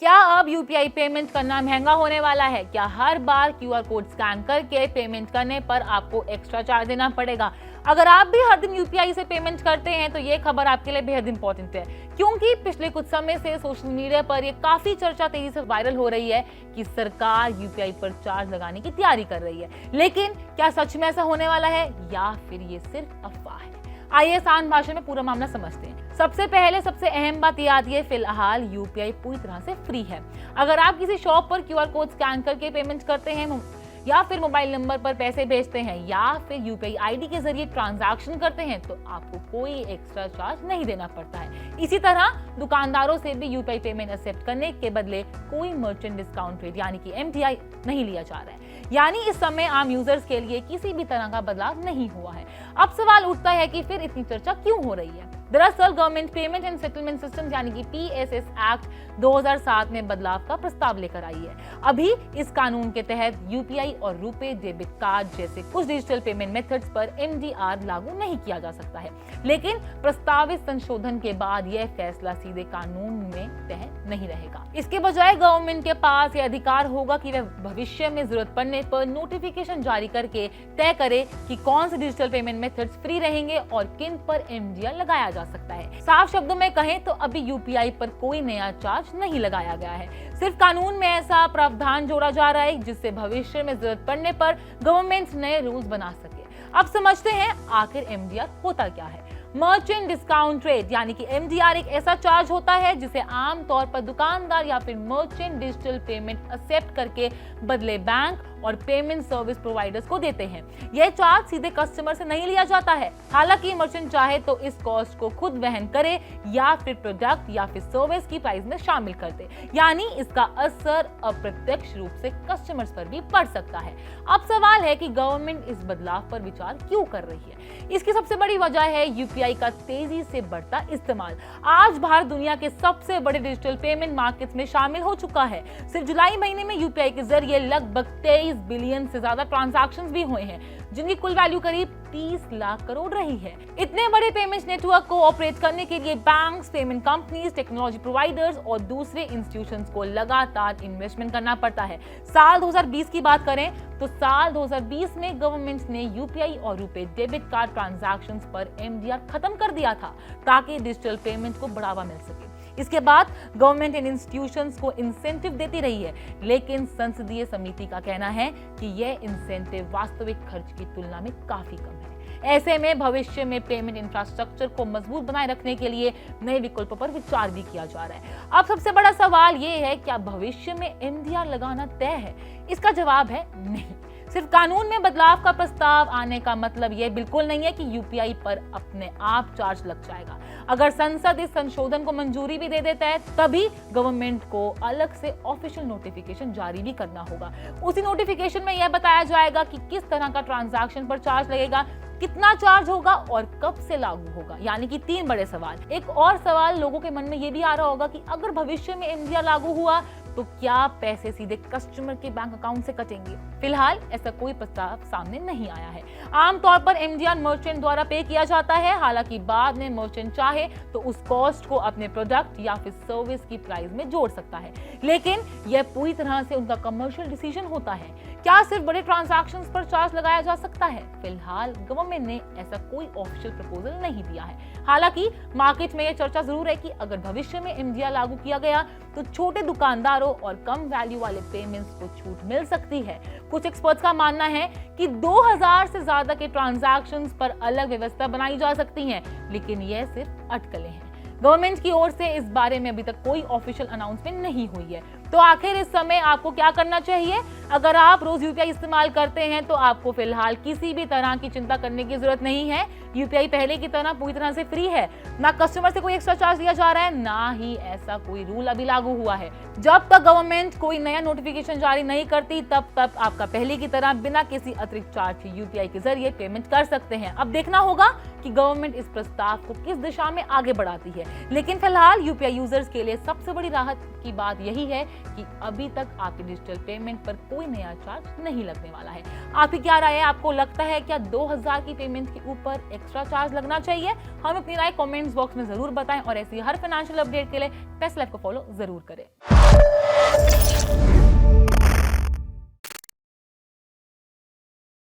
क्या अब UPI payment करना महंगा होने वाला है? क्या हर बार क्यूआर कोड स्कैन करके पेमेंट करने पर आपको एक्स्ट्रा चार्ज देना पड़ेगा? अगर आप भी हर दिन यूपीआई से पेमेंट करते हैं तो ये खबर आपके लिए बेहद इंपॉर्टेंट है, क्योंकि पिछले कुछ समय से सोशल मीडिया पर ये काफी चर्चा तेजी से वायरल हो रही है कि सरकार यूपीआई पर चार्ज लगाने की तैयारी कर रही है। लेकिन क्या सच में ऐसा होने वाला है या फिर ये सिर्फ अफवाह है? आइए आसान भाषा में पूरा मामला समझते हैं। सबसे पहले सबसे अहम बात ये आती है, फिलहाल यूपीआई पूरी तरह से फ्री है। अगर आप किसी शॉप पर क्यूआर कोड स्कैन करके पेमेंट करते हैं या फिर मोबाइल नंबर पर पैसे भेजते हैं या फिर यूपीआई आईडी के जरिए ट्रांजैक्शन करते हैं तो आपको कोई एक्स्ट्रा चार्ज नहीं देना पड़ता है। इसी तरह दुकानदारों से भी यूपीआई पेमेंट एक्सेप्ट करने के बदले कोई मर्चेंट डिस्काउंट रेट यानी कि एमटीआई नहीं लिया जा रहा है। यानी इस समय आम यूजर्स के लिए किसी भी तरह का बदलाव नहीं हुआ है। अब सवाल उठता है कि फिर इतनी चर्चा क्यों हो रही है? दरअसल government payment and settlement system यानी कि पीएसएस एक्ट 2007 में बदलाव का प्रस्ताव लेकर आई है। अभी इस कानून के तहत यूपीआई और रुपे डेबिट कार्ड जैसे कुछ डिजिटल पेमेंट मेथड्स पर एमडीआर लागू नहीं किया जा सकता है। लेकिन प्रस्तावित संशोधन के बाद यह फैसला सीधे कानून में तय नहीं रहेगा। इसके बजाय गवर्नमेंट के पास यह अधिकार होगा कि वह भविष्य में जरूरत पड़ने पर नोटिफिकेशन जारी करके तय करे कि कौन से डिजिटल पेमेंट मेथड्स फ्री रहेंगे और किन पर एमडीआर लगाया जा सकता है। साफ शब्दों में कहें तो अभी यूपीआई पर कोई नया चार्ज नहीं लगाया गया है। सिर्फ कानून में ऐसा प्रावधान जोड़ा जा रहा है जिससे भविष्य में जरूरत पड़ने पर गवर्नमेंट नए रूल्स बना सके। अब समझते हैं आखिर एमडीआर होता क्या है। मर्चेंट डिस्काउंट रेट यानी कि एमडीआर एक ऐसा चार्ज होता है जिसे आमतौर पर दुकानदार या फिर मर्चेंट डिजिटल पेमेंट एक्सेप्ट करके बदले बैंक और पेमेंट सर्विस प्रोवाइडर्स को देते हैं। यह चार्ज सीधे कस्टमर से नहीं लिया जाता है। हालांकि मर्चेंट चाहे तो इस कॉस्ट को खुद वहन करे या फिर प्रोडक्ट या फिर सर्विस की प्राइस में शामिल कर दे, यानी इसका असर अप्रत्यक्ष रूप से कस्टमर्स पर भी पड़ सकता है। अब सवाल है कि गवर्नमेंट इस बदलाव पर विचार क्यों कर रही है? इसकी सबसे बड़ी वजह है यूपीआई का तेजी से बढ़ता इस्तेमाल। आज भारत दुनिया के सबसे बड़े डिजिटल पेमेंट मार्केट्स में शामिल हो चुका है। सिर्फ जुलाई महीने में यूपीआई के जरिए लगभग 23 बिलियन से ज्यादा ट्रांजैक्शंस भी हुए हैं, जिनकी कुल वैल्यू करीब 30 लाख करोड़ रही है। इतने बड़े पेमेंट्स नेटवर्क को ऑपरेट करने के लिए banks, payment companies, technology providers और दूसरे इंस्टीट्यूशंस को लगातार इन्वेस्टमेंट करना पड़ता है। साल 2020 की बात करें तो साल 2020 में गवर्नमेंट ने यूपीआई और रुपे डेबिट कार्ड ट्रांजैक्शंस पर एमडीआर खत्म कर दिया था ताकि डिजिटल पेमेंट को बढ़ावा मिल सके। इसके बाद गवर्नमेंट इन इंस्टीट्यूशंस को इंसेंटिव देती रही है, लेकिन संसदीय समिति का कहना है कि यह इंसेंटिव वास्तविक खर्च की तुलना में काफी कम है। ऐसे में भविष्य में पेमेंट इंफ्रास्ट्रक्चर को मजबूत बनाए रखने के लिए नए विकल्पों पर विचार भी किया जा रहा है। अब सबसे बड़ा सवाल ये है, क्या भविष्य में एमडीआर लगाना तय है? इसका जवाब है नहीं। सिर्फ कानून में बदलाव का प्रस्ताव आने का मतलब यह बिल्कुल नहीं है कि यूपीआई पर अपने आप चार्ज लग जाएगा। अगर संसद इस संशोधन को मंजूरी भी दे देता है तभी गवर्नमेंट को अलग से ऑफिशियल नोटिफिकेशन जारी भी करना होगा। उसी नोटिफिकेशन में यह बताया जाएगा कि किस तरह का ट्रांजैक्शन पर चार्ज लगेगा, कितना चार्ज होगा और कब से लागू होगा। यानी कि 3 बड़े सवाल। एक और सवाल लोगों के मन में यह भी आ रहा होगा कि अगर भविष्य में एमडीआर लागू हुआ तो क्या पैसे सीधे कस्टमर के बैंक अकाउंट से कटेंगे? फिलहाल ऐसा कोई प्रस्ताव सामने नहीं आया है। आमतौर पर एमडीआर मर्चेंट द्वारा पे किया जाता है, हालांकि बाद में मर्चेंट चाहे तो उस कॉस्ट को अपने प्रोडक्ट या फिर सर्विस की प्राइस में जोड़ सकता है, लेकिन यह पूरी तरह से उनका कमर्शियल डिसीजन होता है। क्या सिर्फ बड़े ट्रांजैक्शंस पर चार्ज लगाया जा सकता है? फिलहाल गवर्नमेंट ने ऐसा कोई ऑफिशियल प्रपोजल नहीं दिया है। हालांकि मार्केट में यह चर्चा जरूर है कि अगर भविष्य में एमडीआर लागू किया गया तो छोटे दुकानदारों और कम वैल्यू वाले पेमेंट्स को छूट मिल सकती है। कुछ एक्सपर्ट्स का मानना है कि 2000 से ज्यादा के ट्रांजैक्शंस पर अलग व्यवस्था बनाई जा सकती है, लेकिन यह सिर्फ अटकलें हैं। गवर्नमेंट की ओर से इस बारे में अभी तक कोई ऑफिशियल अनाउंसमेंट नहीं हुई है। तो आखिर इस समय आपको क्या करना चाहिए? अगर आप रोज यूपीआई इस्तेमाल करते हैं तो आपको फिलहाल किसी भी तरह की चिंता करने की जरूरत नहीं है। यूपीआई पहले की तरह पूरी तरह से फ्री है। ना कस्टमर से कोई एक्स्ट्रा चार्ज लिया जा रहा है, ना ही ऐसा कोई रूल अभी लागू हुआ है। जब तक गवर्नमेंट कोई नया नोटिफिकेशन जारी नहीं करती तब तक आपका पहले की तरह बिना किसी अतिरिक्त चार्ज के यूपीआई के जरिए पेमेंट कर सकते हैं। अब देखना होगा कि गवर्नमेंट इस प्रस्ताव को किस दिशा में आगे बढ़ाती है। लेकिन फिलहाल यूपीआई यूजर्स के लिए सबसे बड़ी राहत की बात यही है कि अभी तक आपके डिजिटल पेमेंट पर कोई नया चार्ज नहीं लगने वाला है। आपकी क्या राय है? आपको लगता है क्या 2000 की पेमेंट के ऊपर एक्स्ट्रा चार्ज लगना चाहिए? हमें अपनी राय कमेंट्स बॉक्स में जरूर बताएं और ऐसी हर फाइनेंशियल अपडेट के लिए फैसला को फॉलो जरूर करें।